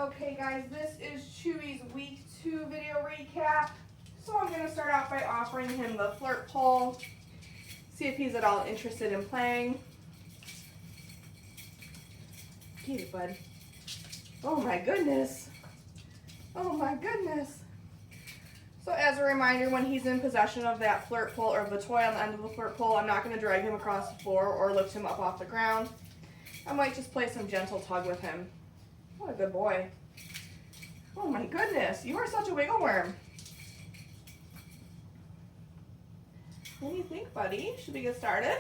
Okay guys, this is Chewy's week 2 video recap. So I'm going to start out by offering him the flirt pole. See if he's at all interested in playing. Get it, bud. Oh my goodness. Oh my goodness. So as a reminder, when he's in possession of that flirt pole or the toy on the end of the flirt pole, I'm not going to drag him across the floor or lift him up off the ground. I might just play some gentle tug with him. What a good boy. Oh my goodness, you are such a wiggle worm. What do you think, buddy? Should we get started?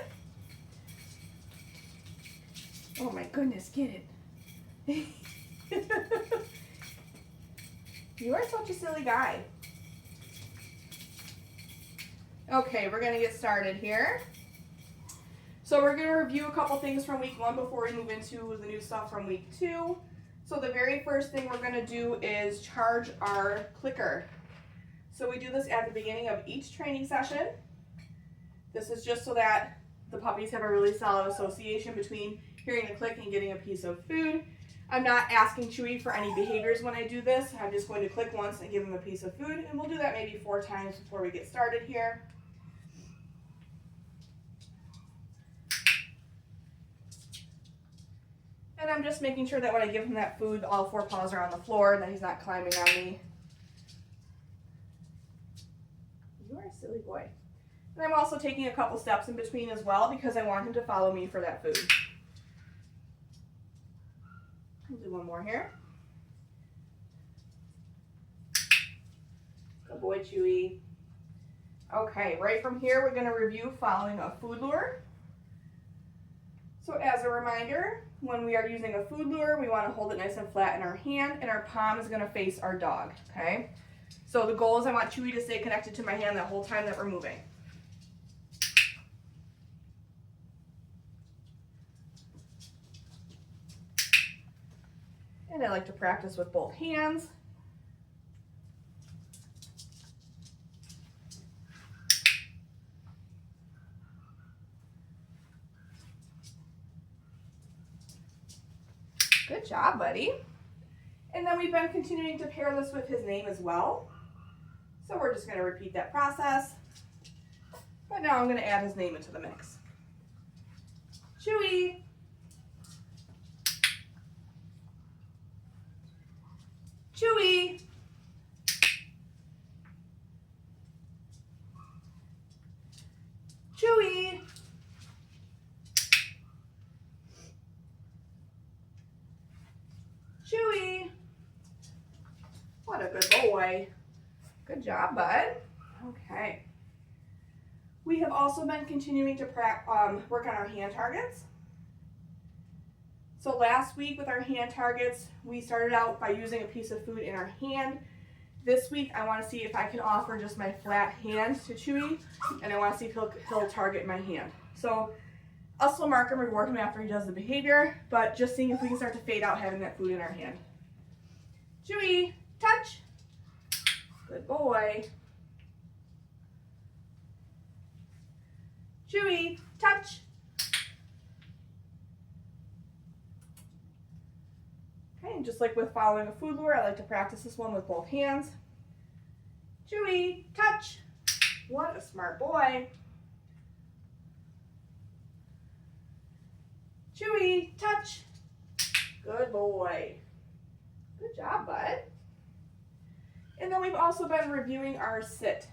Oh my goodness, get it. You are such a silly guy. Okay, we're going to get started here. So we're going to review a couple things from week 1 before we move into the new stuff from week 2. So the very first thing we're going to do is charge our clicker. So we do this at the beginning of each training session. This is just so that the puppies have a really solid association between hearing the click and getting a piece of food. I'm not asking Chewy for any behaviors when I do this. I'm just going to click once and give him a piece of food, and we'll do that maybe 4 times before we get started here. And I'm just making sure that when I give him that food, all 4 paws are on the floor and that he's not climbing on me. You are a silly boy. And I'm also taking a couple steps in between as well because I want him to follow me for that food. We'll do one more here. Good boy, Chewy. Okay, right from here, we're going to review following a food lure. So as a reminder, when we are using a food lure, we want to hold it nice and flat in our hand, and our palm is going to face our dog, okay? So the goal is I want Chewy to stay connected to my hand the whole time that we're moving. And I like to practice with both hands. Good job, buddy. And then we've been continuing to pair this with his name as well. So we're just going to repeat that process. But now I'm going to add his name into the mix. Chewy. Chewy. Chewy. Chewy. What a good boy. Good job, bud. Okay. We have also been continuing to work on our hand targets. So last week with our hand targets, we started out by using a piece of food in our hand. This week, I want to see if I can offer just my flat hand to Chewy, and I want to see if he'll target my hand. So I'll still mark and reward him after he does the behavior, but just seeing if we can start to fade out having that food in our hand. Chewy, touch. Good boy. Chewy, touch. Okay, and just like with following a food lure, I like to practice this one with both hands. Chewy, touch. What a smart boy. Chewy, touch. Good boy. Good job, bud. And then we've also been reviewing our sit.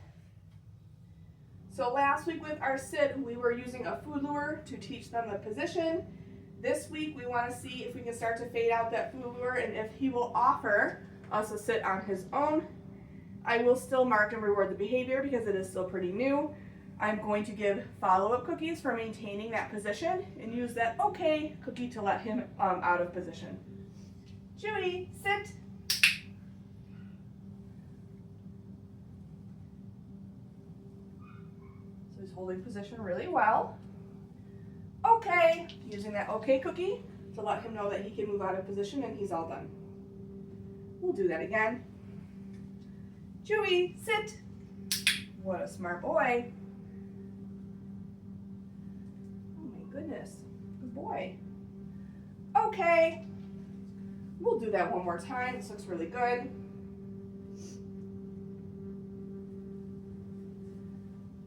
So last week with our sit, we were using a food lure to teach them the position. This week, we want to see if we can start to fade out that food lure and if he will offer us a sit on his own. I will still mark and reward the behavior because it is still pretty new. I'm going to give follow-up cookies for maintaining that position and use that okay cookie to let him out of position. Chewy, sit. So he's holding position really well. Okay, using that okay cookie to let him know that he can move out of position and he's all done. We'll do that again. Chewy, sit. What a smart boy. Oh my goodness, good boy. Okay, We'll do that one more time. This looks really good.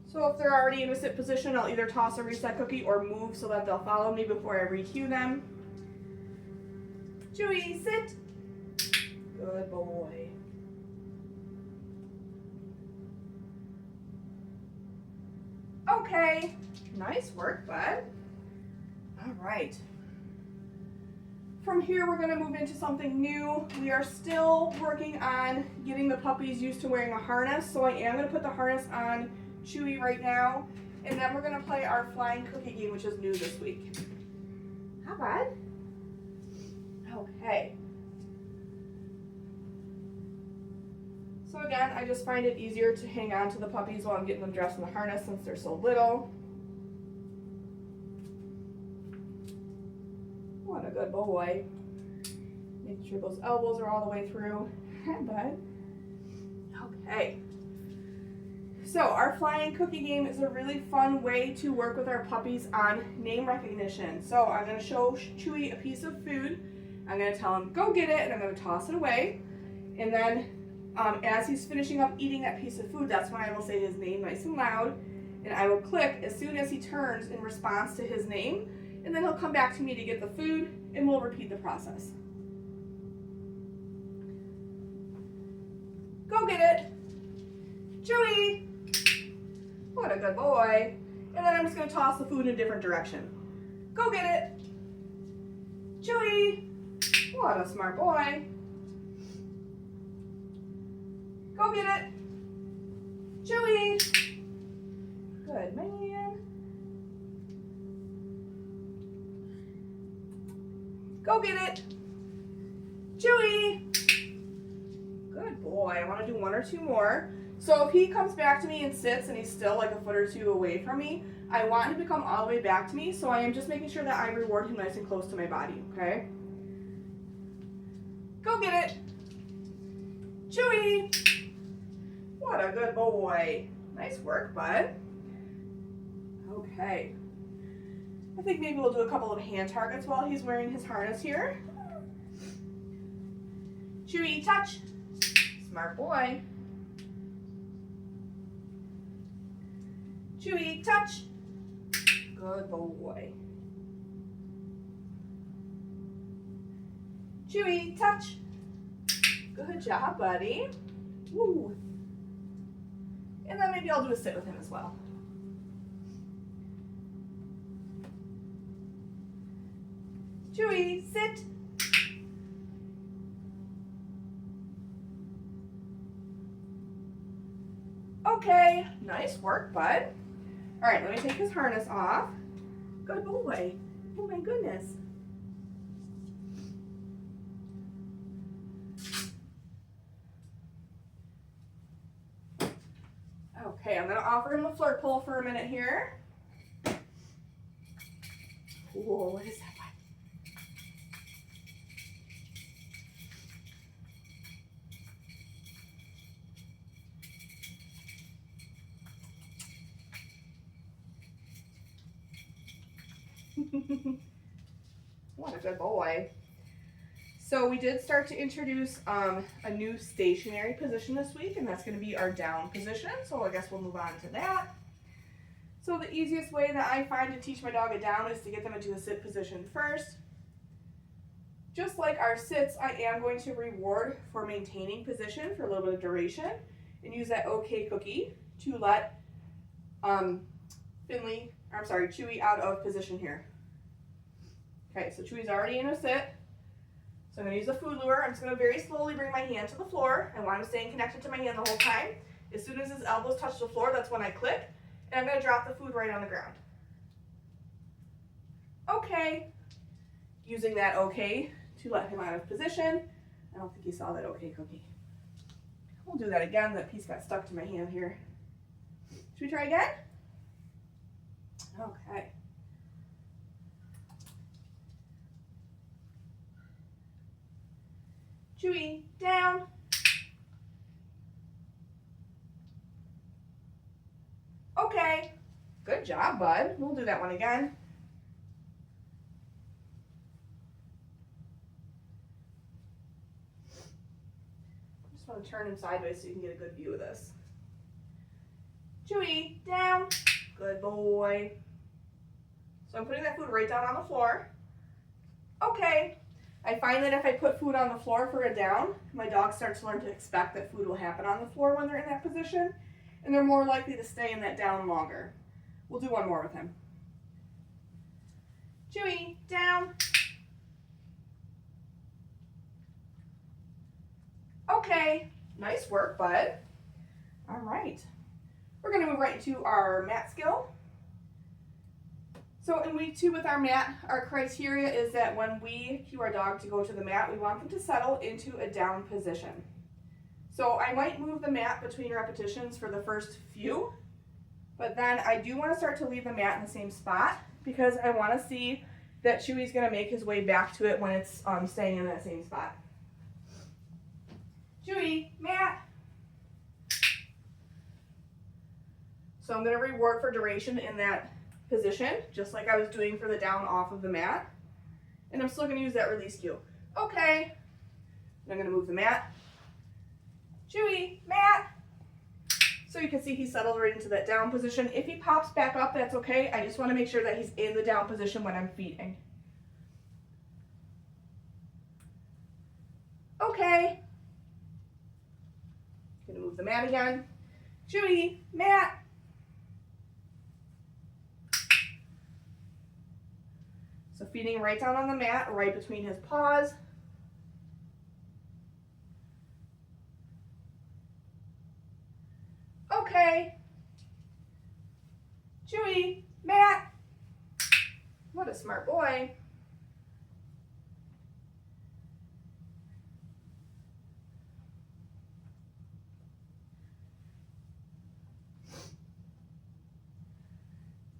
So if they're already in a sit position, I'll either toss a reset cookie or move so that they'll follow me before I re-cue them. Chewy, sit. Good boy. Okay, nice work, bud. All right. From here, we're gonna move into something new. We are still working on getting the puppies used to wearing a harness, so I am gonna put the harness on Chewy right now, and then we're gonna play our flying cookie game, which is new this week. How bad? Okay. So again, I just find it easier to hang on to the puppies while I'm getting them dressed in the harness since they're so little. What a good boy. Making sure those elbows are all the way through. Hi, bud. Okay. So our flying cookie game is a really fun way to work with our puppies on name recognition. So I'm going to show Chewy a piece of food. I'm going to tell him, go get it, and I'm going to toss it away. And then as he's finishing up eating that piece of food, that's when I will say his name nice and loud. And I will click as soon as he turns in response to his name. And then he'll come back to me to get the food, and we'll repeat the process. Go get it. Chewy. What a good boy. And then I'm just going to toss the food in a different direction. Go get it. Chewy. What a smart boy. Go get it. Chewy. Good man. Go get it. Chewy. Good boy. I want to do one or two more. So if he comes back to me and sits and he's still like a foot or two away from me, I want him to come all the way back to me. So I am just making sure that I reward him nice and close to my body, okay? Go get it. Chewy. What a good boy. Nice work, bud. Okay. I think maybe we'll do a couple of hand targets while he's wearing his harness here. Chewy, touch. Smart boy. Chewy, touch. Good boy. Chewy, touch. Good job, buddy. Woo. And then maybe I'll do a sit with him as well. Chewy, sit. Okay, nice work, bud. All right, let me take his harness off. Good boy. Oh my goodness. Okay, I'm gonna offer him a flirt pull for a minute here. Whoa, what is that? What a good boy. So we did start to introduce a new stationary position this week, and that's going to be our down position. So I guess we'll move on to that. So the easiest way that I find to teach my dog a down is to get them into a sit position first. Just like our sits, I am going to reward for maintaining position for a little bit of duration and use that OK cookie to let Chewy out of position here. Okay, so Chewy's already in a sit. So I'm going to use the food lure. I'm just going to very slowly bring my hand to the floor. And while I'm staying connected to my hand the whole time, as soon as his elbows touch the floor, that's when I click. And I'm going to drop the food right on the ground. Okay. Using that OK to let him out of position. I don't think he saw that OK cookie. We'll do that again. That piece got stuck to my hand here. Should we try again? Okay. Chewy, down. Okay. Good job, bud. We'll do that one again. Just want to turn him sideways so you can get a good view of this. Chewy, down. Good boy. So I'm putting that food right down on the floor. Okay. I find that if I put food on the floor for a down, my dog starts to learn to expect that food will happen on the floor when they're in that position, and they're more likely to stay in that down longer. We'll do one more with him. Chewy, down. Okay, nice work, bud. All right. We're going to move right into our mat skill. So in week 2 with our mat, our criteria is that when we cue our dog to go to the mat, we want them to settle into a down position. So I might move the mat between repetitions for the first few, but then I do want to start to leave the mat in the same spot because I want to see that Chewy's going to make his way back to it when it's staying in that same spot. Chewy, mat. So I'm going to reward for duration in that position, just like I was doing for the down off of the mat. And I'm still going to use that release cue. Okay. And I'm going to move the mat. Chewy, mat. So you can see he settled right into that down position. If he pops back up, that's okay. I just want to make sure that he's in the down position when I'm feeding. Okay. Going to move the mat again. Chewy, mat. So feeding right down on the mat, right between his paws. Okay. Chewy, mat. What a smart boy.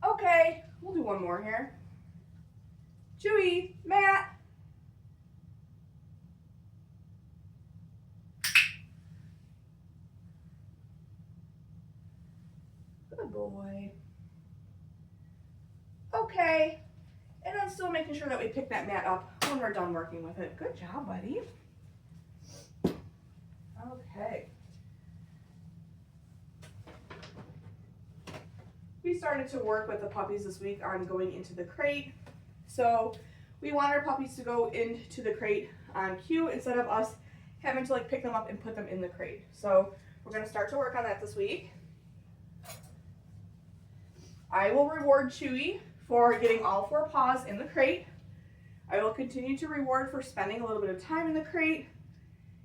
Okay, we'll do one more here. Chewy, mat. Good boy. Okay, and I'm still making sure that we pick that mat up when we're done working with it. Good job, buddy. Okay. We started to work with the puppies this week on going into the crate. So we want our puppies to go into the crate on cue instead of us having to like pick them up and put them in the crate. So we're going to start to work on that this week. I will reward Chewy for getting all 4 paws in the crate. I will continue to reward for spending a little bit of time in the crate.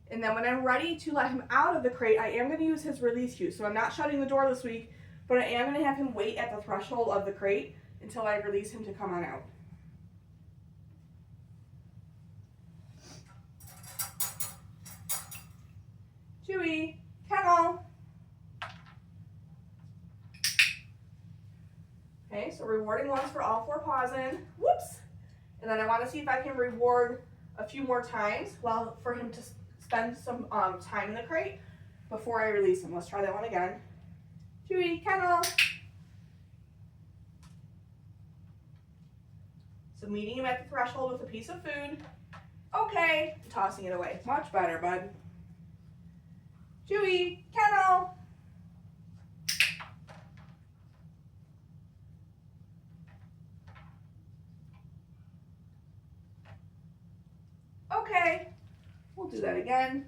And then when I'm ready to let him out of the crate, I am going to use his release cue. So I'm not shutting the door this week, but I am going to have him wait at the threshold of the crate until I release him to come on out. Chewy, kennel. Okay, so rewarding once for all 4 paws in. Whoops. And then I want to see if I can reward a few more times for him to spend some time in the crate before I release him. Let's try that one again. Chewy, kennel. So meeting him at the threshold with a piece of food. Okay, tossing it away. Much better, bud. Chewy, kennel. Okay, we'll do that again.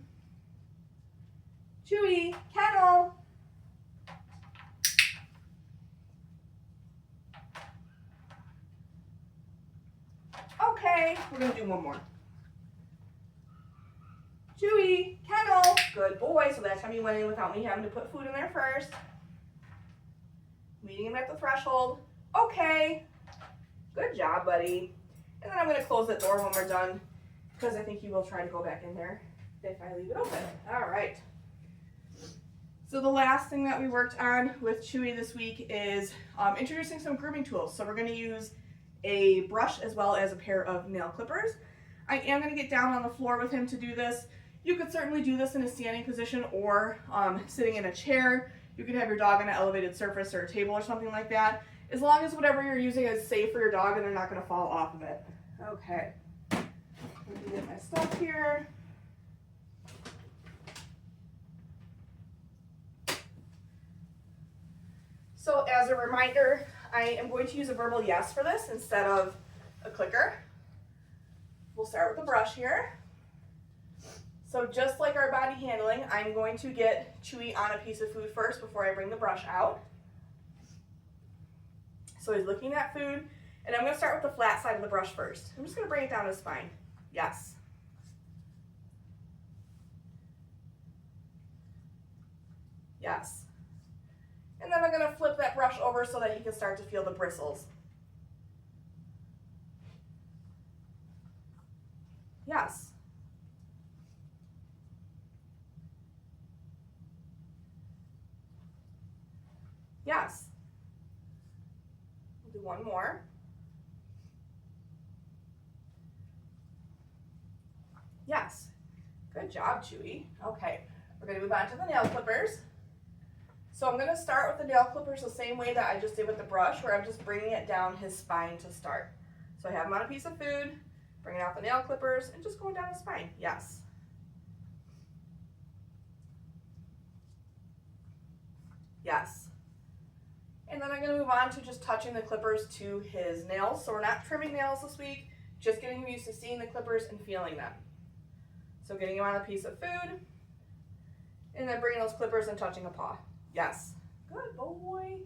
Chewy, kennel. Okay, we're going to do one more. Chewy, kennel. Good boy. So that time you went in without me having to put food in there first. Meeting him at the threshold. Okay. Good job, buddy. And then I'm going to close the door when we're done because I think he will try to go back in there if I leave it open. All right. So the last thing that we worked on with Chewy this week is introducing some grooming tools. So we're going to use a brush as well as a pair of nail clippers. I am going to get down on the floor with him to do this. You could certainly do this in a standing position or sitting in a chair. You could have your dog on an elevated surface or a table or something like that, as long as whatever you're using is safe for your dog and they're not going to fall off of it. Okay, let me get my stuff here. So as a reminder, I am going to use a verbal yes for this instead of a clicker. We'll start with the brush here. So just like our body handling, I'm going to get Chewy on a piece of food first before I bring the brush out. So he's looking at food, and I'm going to start with the flat side of the brush first. I'm just going to bring it down his spine. Yes. Yes. And then I'm going to flip that brush over so that he can start to feel the bristles. Yes. Yes. We'll do one more. Yes. Good job, Chewy. Okay, we're going to move on to the nail clippers. So I'm going to start with the nail clippers the same way that I just did with the brush, where I'm just bringing it down his spine to start. So I have him on a piece of food, bringing out the nail clippers, and just going down his spine. Yes. Yes. And then I'm going to move on to just touching the clippers to his nails. So we're not trimming nails this week, just getting him used to seeing the clippers and feeling them. So getting him on a piece of food, and then bringing those clippers and touching a paw. Yes. Good boy.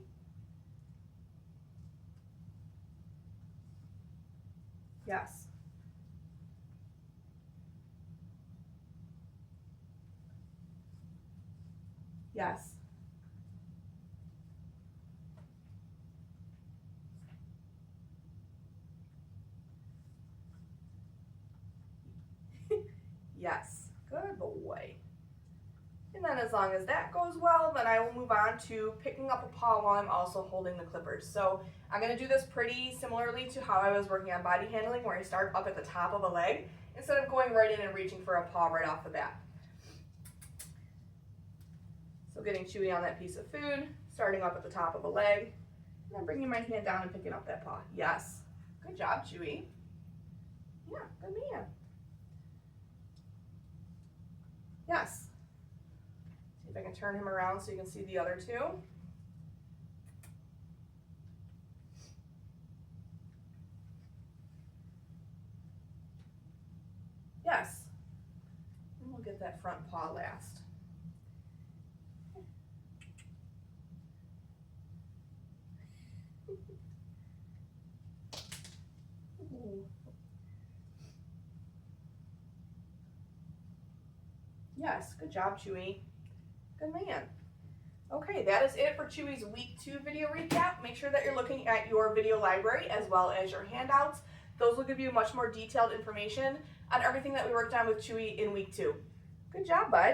Yes. Yes. Yes. Good boy. And then as long as that goes well, then I will move on to picking up a paw while I'm also holding the clippers. So I'm going to do this pretty similarly to how I was working on body handling, where I start up at the top of a leg instead of going right in and reaching for a paw right off the bat. So getting Chewy on that piece of food, starting up at the top of a leg, and then bringing my hand down and picking up that paw. Yes. Good job, Chewy. Yeah, good man. Yes. See if I can turn him around so you can see the other two. Yes. And we'll get that front paw last. Yes, good job, Chewy. Good man. Okay, that is it for Chewy's week 2 video recap. Make sure that you're looking at your video library as well as your handouts. Those will give you much more detailed information on everything that we worked on with Chewy in week 2. Good job, bud.